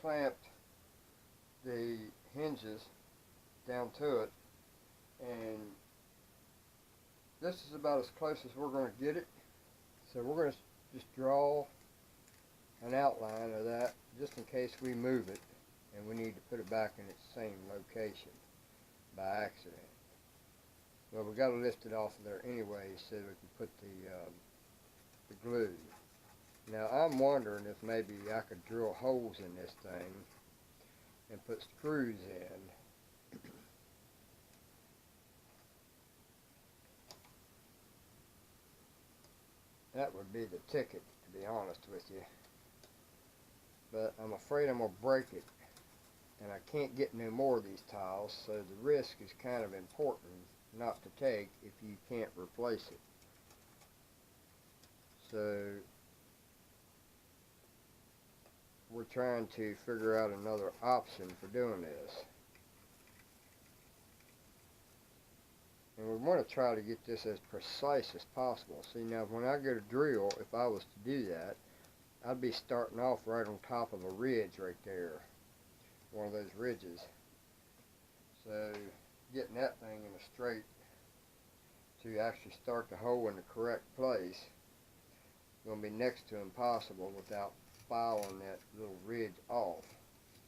clamped the hinges down to it, and this is about as close as we're going to get it. So we're going to just draw an outline of that just in case we move it and we need to put it back in its same location by accident. Well, we got to lift it off of there anyway so we can put the glue. Now I'm wondering if maybe I could drill holes in this thing and put screws in. That would be the ticket, to be honest with you. But I'm afraid I'm going to break it, and I can't get no more of these tiles, so the risk is kind of important not to take if you can't replace it. So we're trying to figure out another option for doing this. And we want to try to get this as precise as possible. See, now when I go to drill, if I was to do that, I'd be starting off right on top of a ridge right there. One of those ridges. So getting that thing in a straight to actually start the hole in the correct place is going to be next to impossible without filing that little ridge off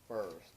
first.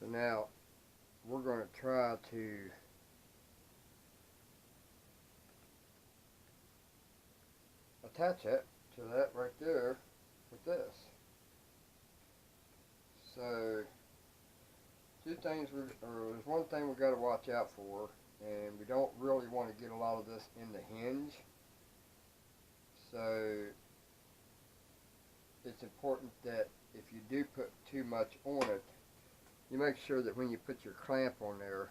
So now we're going to try to attach it to that right there with this. So there's one thing we've got to watch out for, and we don't really want to get a lot of this in the hinge. So it's important that if you do put too much on it, you make sure that when you put your clamp on there,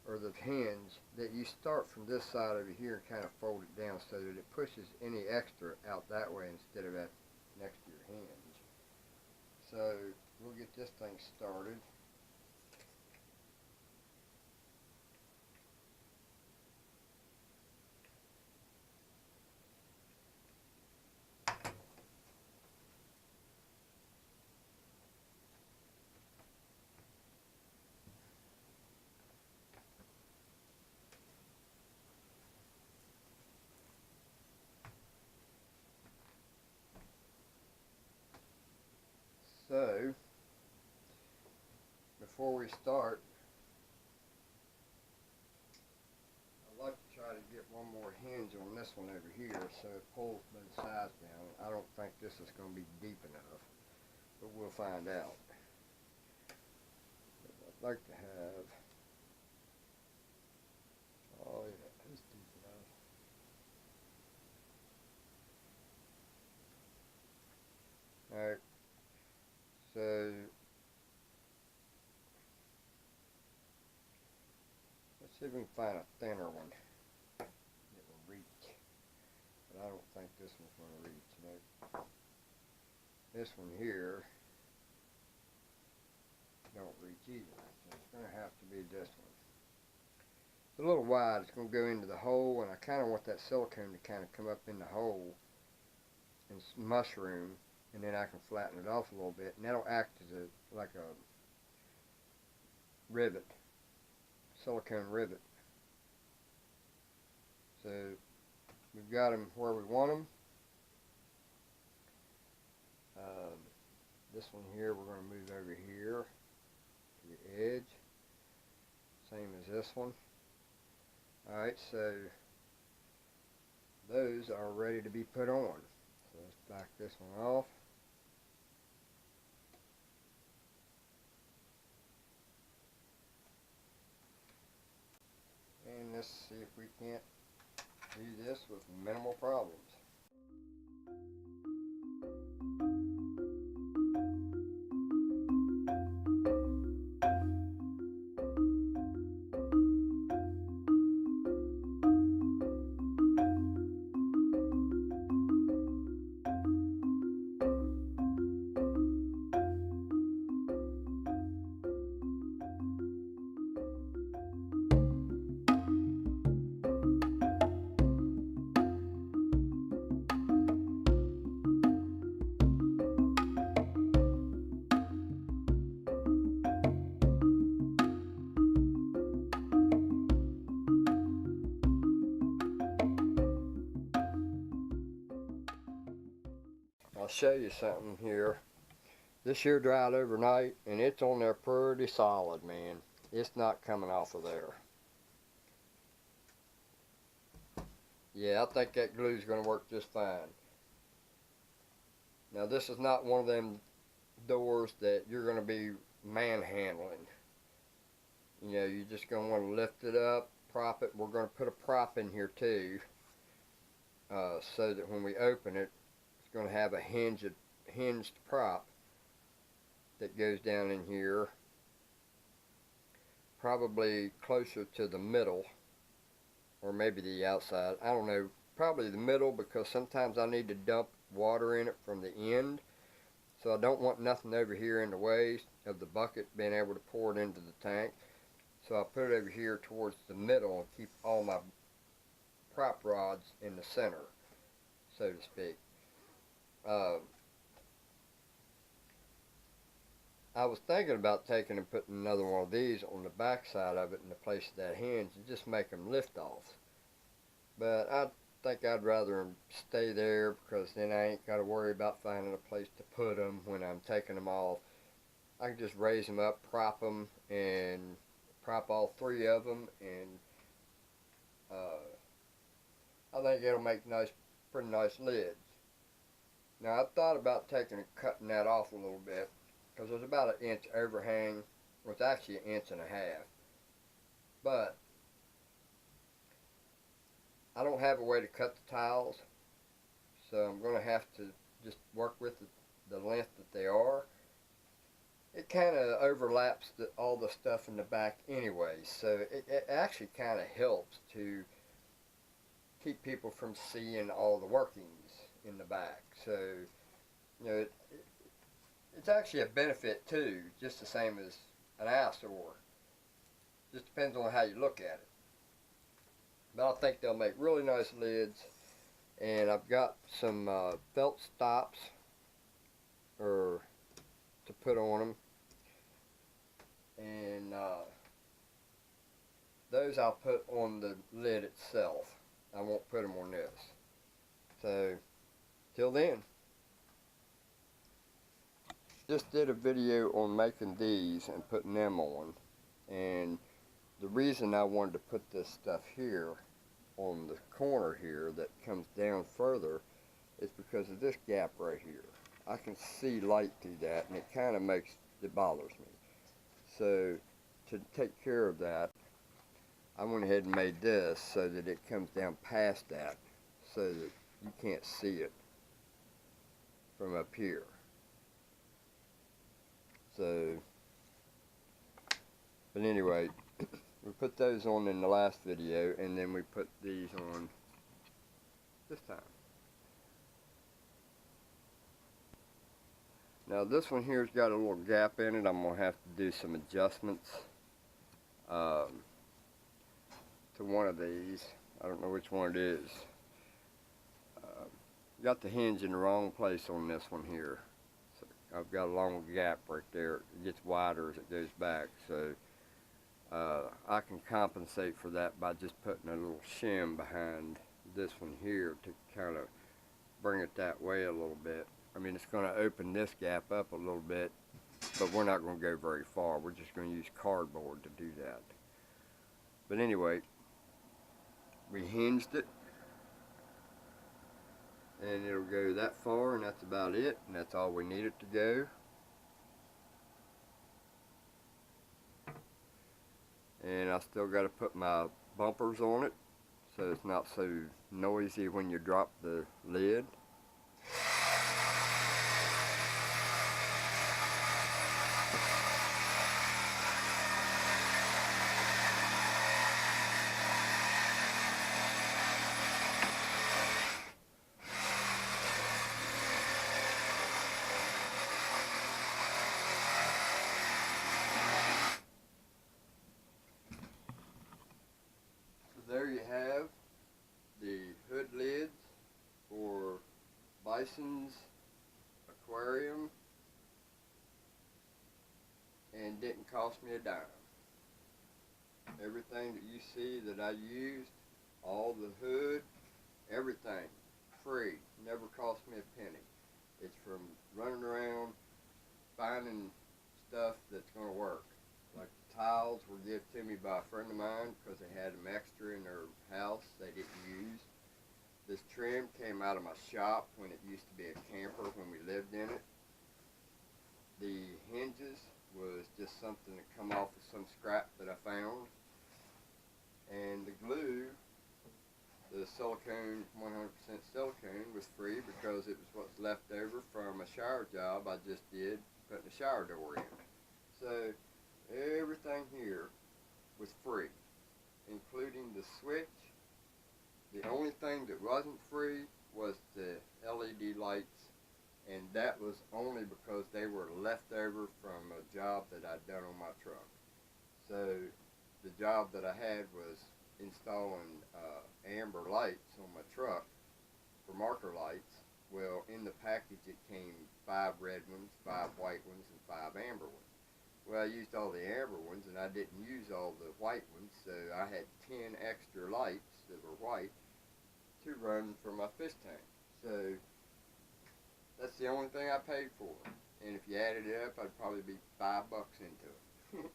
or the hinge, that you start from this side over here and kind of fold it down so that it pushes any extra out that way instead of at next to your hinge. So we'll get this thing started. So, before we start, I'd like to try to get one more hinge on this one over here so it pulls both sides down. I don't think this is going to be deep enough, but we'll find out. I'd like to have, oh yeah, it's deep enough. Alright. So let's see if we can find a thinner one that will reach. But I don't think this one's going to reach. No. This one here don't reach either. So it's going to have to be this one. It's a little wide. It's going to go into the hole, and I kind of want that silicone to kind of come up in the hole and mushroom. And then I can flatten it off a little bit, and that'll act as like a rivet, silicone rivet. So we've got them where we want them. This one here we're going to move over here to the edge, same as this one. Alright, so those are ready to be put on. So let's back this one off. And let's see if we can't do this with minimal problems. I'll show you something here. This here dried overnight and it's on there pretty solid, man. It's not coming off of there. Yeah, I think that glue's gonna work just fine. Now this is not one of them doors that you're gonna be manhandling. You know, you're just gonna want to lift it up, prop it. We're gonna put a prop in here too, so that when we open it, it's gonna have a hinged prop that goes down in here, probably closer to the middle, or maybe the outside. I don't know, probably the middle, because sometimes I need to dump water in it from the end, so I don't want nothing over here in the way of the bucket being able to pour it into the tank. So I put it over here towards the middle and keep all my prop rods in the center, so to speak. I was thinking about taking and putting another one of these on the back side of it in the place of that hinge and just make them lift off. But I think I'd rather them stay there, because then I ain't got to worry about finding a place to put them when I'm taking them off. I can just raise them up, prop them, and prop all three of them, and I think it'll make pretty nice lids. Now I thought about taking and cutting that off a little bit, because there's about an inch overhang. Well, it's actually an inch and a half. But I don't have a way to cut the tiles, so I'm going to have to just work with the length that they are. It kind of overlaps all the stuff in the back anyway, so it actually kind of helps to keep people from seeing all the workings in the back. So, you know, it's actually a benefit too, just the same as an eyesore. Just depends on how you look at it. But I think they'll make really nice lids. And I've got some felt stops to put on them. And those I'll put on the lid itself. I won't put them on this. So, till then. Just did a video on making these and putting them on, and the reason I wanted to put this stuff here on the corner here that comes down further is because of this gap right here. I can see light through that, and it bothers me. So to take care of that, I went ahead and made this so that it comes down past that, so that you can't see it from up here. So, but anyway, we put those on in the last video, and then we put these on this time. Now this one here's got a little gap in it. I'm going to have to do some adjustments to one of these. I don't know which one it is. Got the hinge in the wrong place on this one here. I've got a long gap right there. It gets wider as it goes back, so I can compensate for that by just putting a little shim behind this one here to kind of bring it that way a little bit. I mean, it's going to open this gap up a little bit, but we're not going to go very far. We're just going to use cardboard to do that. But anyway, we hinged it, and it'll go that far, and that's about it, and that's all we need it to go. And I still got to put my bumpers on it, so it's not so noisy when you drop the lid. There you have the hood lids for Bisons aquarium, and didn't cost me a dime. Everything that you see that I used, all the hood, everything, free, never cost me a penny. It's from running around finding stuff that's going to work. Like the tiles were given to me by a friend of mine because they had them extra in their house they didn't use. This trim came out of my shop when it used to be a camper when we lived in it. The hinges was just something that come off of some scrap that I found. And the glue, the silicone, 100% silicone, was free because it was what's left over from a shower job I just did putting a shower door in. So everything here was free, including the switch. The only thing that wasn't free was the LED lights, and that was only because they were left over from a job that I'd done on my truck. So the job that I had was installing amber lights on my truck for marker lights. Well, in the package it came 5 red ones, 5 white ones, and 5 amber ones. Well, I used all the amber ones and I didn't use all the white ones, so I had 10 extra lights that were white to run for my fish tank. So that's the only thing I paid for. And if you added it up, I'd probably be $5 into it.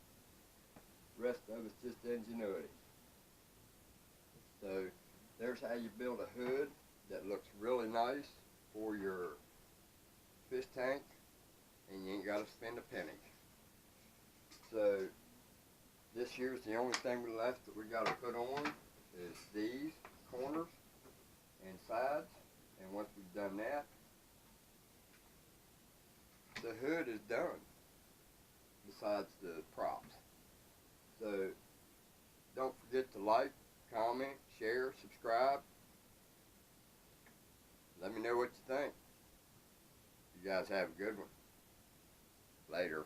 Rest of it's just ingenuity. So there's how you build a hood that looks really nice for your fish tank, and you ain't got to spend a penny. So this year's the only thing left that we got to put on is these corners and sides, and once we've done that, the hood is done, besides the props. So don't forget to like, comment, share, subscribe. Let me know what you think. You guys have a good one. Later.